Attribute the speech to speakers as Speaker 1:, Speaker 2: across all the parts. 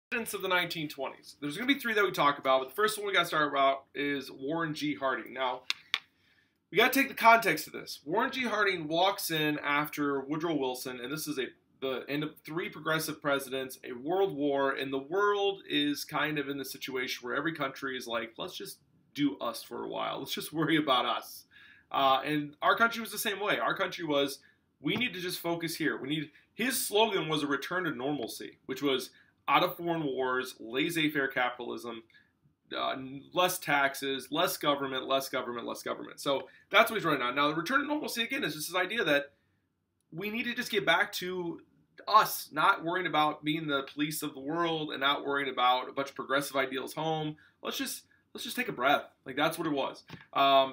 Speaker 1: Presidents of the 1920s. There's going to be three that we talk about, but the first one we got to start about is Warren G. Harding. Now, we got to take the context of this. Warren G. Harding walks in after Woodrow Wilson, and this is the end of three progressive presidents, a world war, and the world is kind of in the situation where every country is like, let's just do us for a while. Let's just worry about us. And our country was the same way. Our country was, we need to just focus here. His slogan was a return to normalcy, which was out of foreign wars, laissez-faire capitalism, less taxes, less government, less government, less government. So that's what he's running on. Now, the return to normalcy, again, is just this idea that we need to just get back to us, not worrying about being the police of the world and not worrying about a bunch of progressive ideals home. Let's just take a breath. Like, that's what it was.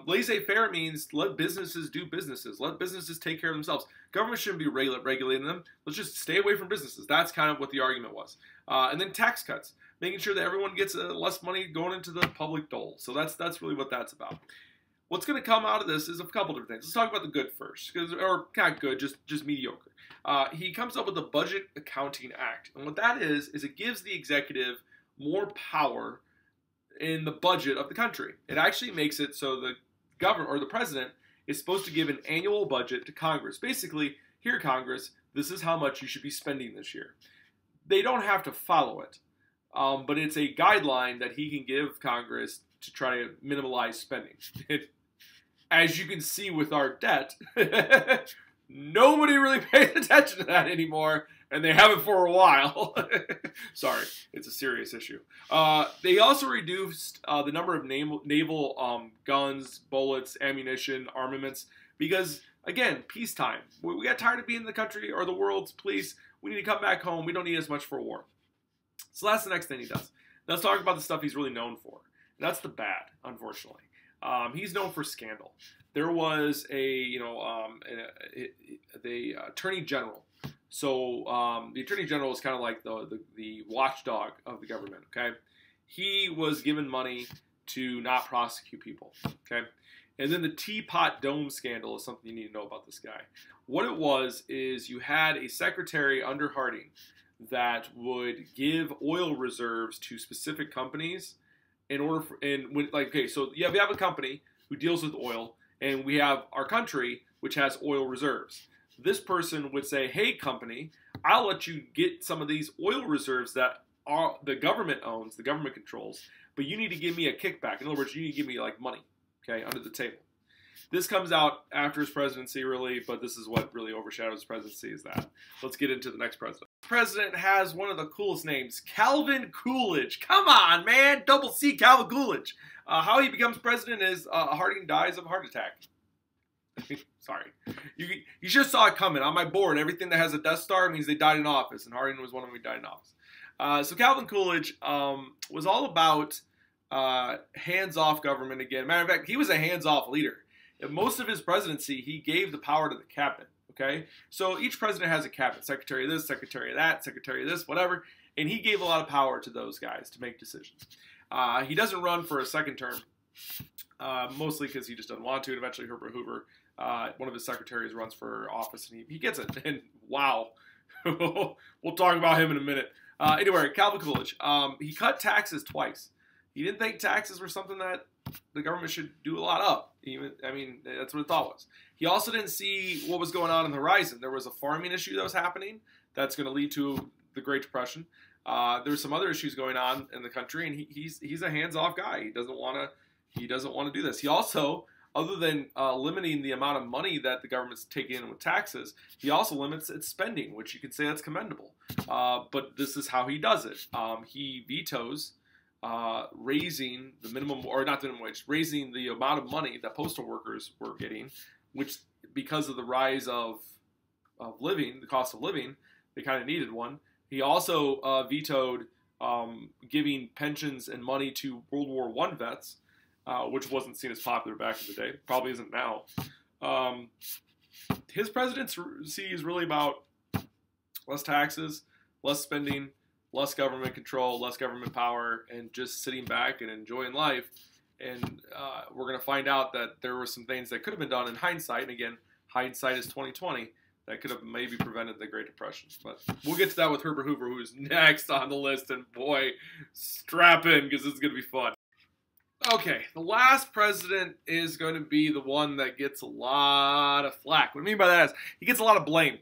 Speaker 1: Laissez-faire means let businesses do businesses. Let businesses take care of themselves. Government shouldn't be regulating them. Let's just stay away from businesses. That's kind of what the argument was. And then tax cuts, making sure that everyone gets less money going into the public dole. So that's really what that's about. What's going to come out of this is a couple different things. Let's talk about the good first, or not good, just mediocre. He comes up with the Budget Accounting Act, and what that is it gives the executive more power in the budget of the country. It actually makes it so the government or the president is supposed to give an annual budget to Congress. Basically, here, Congress, this is how much you should be spending this year. They don't have to follow it, but it's a guideline that he can give Congress to try to minimize spending. As you can see with our debt, nobody really pays attention to that anymore, and they haven't for a while. Sorry, it's a serious issue. They also reduced the number of naval guns, bullets, ammunition, armaments, because, again, peacetime. We got tired of being the country or the world's police. We need to come back home. We don't need as much for a war. So that's the next thing he does. Let's talk about the stuff he's really known for. That's the bad, unfortunately. He's known for scandal. There was the attorney general. So the attorney general is kind of like the watchdog of the government. Okay, he was given money to not prosecute people. Okay, and then the Teapot Dome scandal is something you need to know about this guy. What it was is you had a secretary under Harding that would give oil reserves to specific companies in order for, so you have a company who deals with oil, and we have our country which has oil reserves. This person would say, hey, company, I'll let you get some of these oil reserves that the government owns, the government controls, but you need to give me a kickback. In other words, you need to give me like money, okay, under the table. This comes out after his presidency, really, but this is what really overshadows his presidency is that. Let's get into the next president. The president has one of the coolest names, Calvin Coolidge. Come on, man, double C, Calvin Coolidge. How he becomes president is Harding dies of a heart attack. Sorry. You just saw it coming. On my board, everything that has a Death Star means they died in office, and Harding was one of them who died in office. So Calvin Coolidge was all about hands-off government again. Matter of fact, he was a hands-off leader. In most of his presidency, he gave the power to the cabinet, okay? So each president has a cabinet, secretary of this, secretary of that, secretary of this, whatever, and he gave a lot of power to those guys to make decisions. He doesn't run for a second term, mostly because he just doesn't want to, and eventually Herbert Hoover, one of his secretaries, runs for office, and he gets it, and wow. We'll talk about him in a minute. Anyway, Calvin Coolidge, he cut taxes twice. He didn't think taxes were something that the government should do a lot of. That's what the thought was. He also didn't see what was going on the horizon. There was a farming issue that was happening that's going to lead to the Great Depression. There's some other issues going on in the country, and he's a hands-off guy. He doesn't want to do this. He also, other than limiting the amount of money that the government's taking in with taxes, he also limits its spending, which you could say that's commendable. But this is how he does it. He vetoes raising the minimum, or not the minimum wage, raising the amount of money that postal workers were getting, which because of the rise of living, the cost of living, they kind of needed one. He also vetoed giving pensions and money to World War I vets, which wasn't seen as popular back in the day. Probably isn't now. His presidency is really about less taxes, less spending, less government control, less government power, and just sitting back and enjoying life. And we're going to find out that there were some things that could have been done in hindsight. And again, hindsight is 20/20. that could have maybe prevented the Great Depression. But we'll get to that with Herbert Hoover, who's next on the list. And boy, strap in because this is going to be fun. Okay, the last president is going to be the one that gets a lot of flack. What I mean by that is he gets a lot of blame.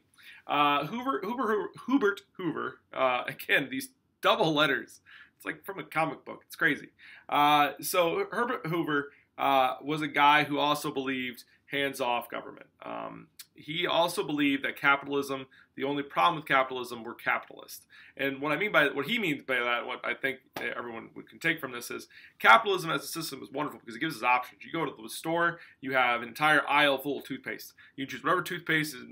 Speaker 1: Hubert Hoover, again, these double letters. It's like from a comic book. It's crazy. So Herbert Hoover was a guy who also believed hands-off government. He also believed that capitalism, the only problem with capitalism were capitalists. And what he means by that, what I think everyone can take from this is capitalism as a system is wonderful because it gives us options. You go to the store, you have an entire aisle full of toothpaste. You choose whatever toothpaste is,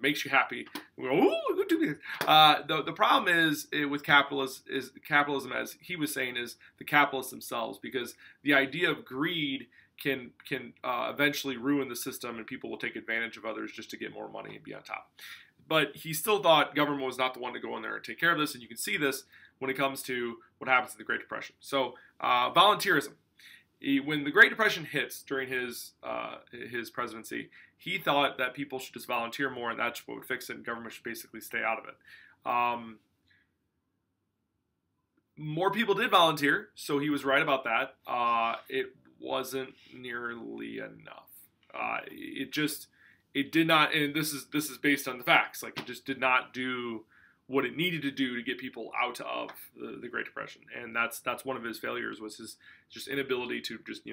Speaker 1: makes you happy. We go, ooh, good toothpaste. The problem is with capitalism, as he was saying, is the capitalists themselves, because the idea of greed can eventually ruin the system, and people will take advantage of others just to get more money and be on top. But he still thought government was not the one to go in there and take care of this, and you can see this when it comes to what happens in the Great Depression. So volunteerism. When the Great Depression hits during his presidency, he thought that people should just volunteer more, and that's what would fix it, and government should basically stay out of it. More people did volunteer, so he was right about that. It wasn't nearly enough. It did not, and this is based on the facts. Like, it just did not do what it needed to do to get people out of the Great Depression, and that's one of his failures, was his just inability to just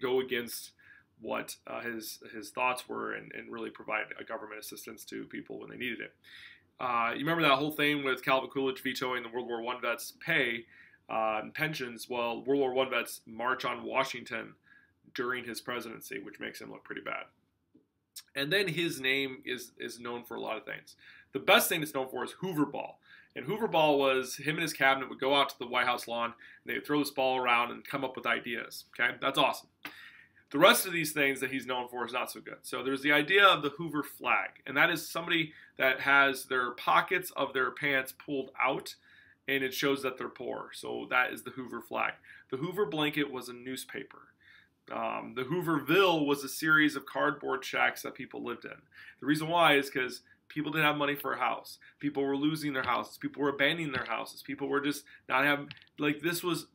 Speaker 1: go against what his thoughts were and really provide a government assistance to people when they needed it. You remember that whole thing with Calvin Coolidge vetoing the World War I vets' pay and pensions? Well, World War I vets march on Washington during his presidency, which makes him look pretty bad. And then his name is known for a lot of things. The best thing it's known for is Hoover Ball. And Hoover Ball was him and his cabinet would go out to the White House lawn, and they would throw this ball around and come up with ideas. Okay, that's awesome. The rest of these things that he's known for is not so good. So there's the idea of the Hoover flag, and that is somebody that has their pockets of their pants pulled out, and it shows that they're poor. So that is the Hoover flag. The Hoover blanket was a newspaper. The Hooverville was a series of cardboard shacks that people lived in. The reason why is because people didn't have money for a house. People were losing their houses. People were abandoning their houses. People were just not having,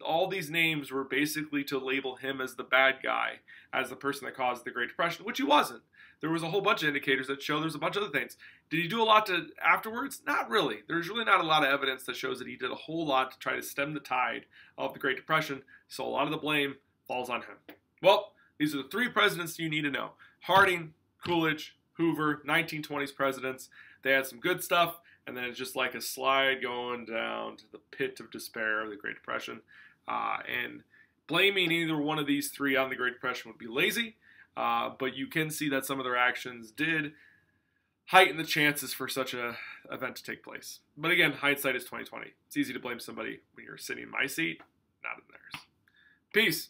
Speaker 1: all these names were basically to label him as the bad guy, as the person that caused the Great Depression, which he wasn't. There was a whole bunch of indicators that show there's a bunch of other things. Did he do a lot afterwards? Not really. There's really not a lot of evidence that shows that he did a whole lot to try to stem the tide of the Great Depression, so a lot of the blame falls on him. Well, these are the three presidents you need to know. Harding, Coolidge, Hoover, 1920s presidents. They had some good stuff, and then it's just like a slide going down to the pit of despair of the Great Depression. And blaming either one of these three on the Great Depression would be lazy, but you can see that some of their actions did heighten the chances for such an event to take place. But again, hindsight is 20/20. It's easy to blame somebody when you're sitting in my seat, not in theirs. Peace.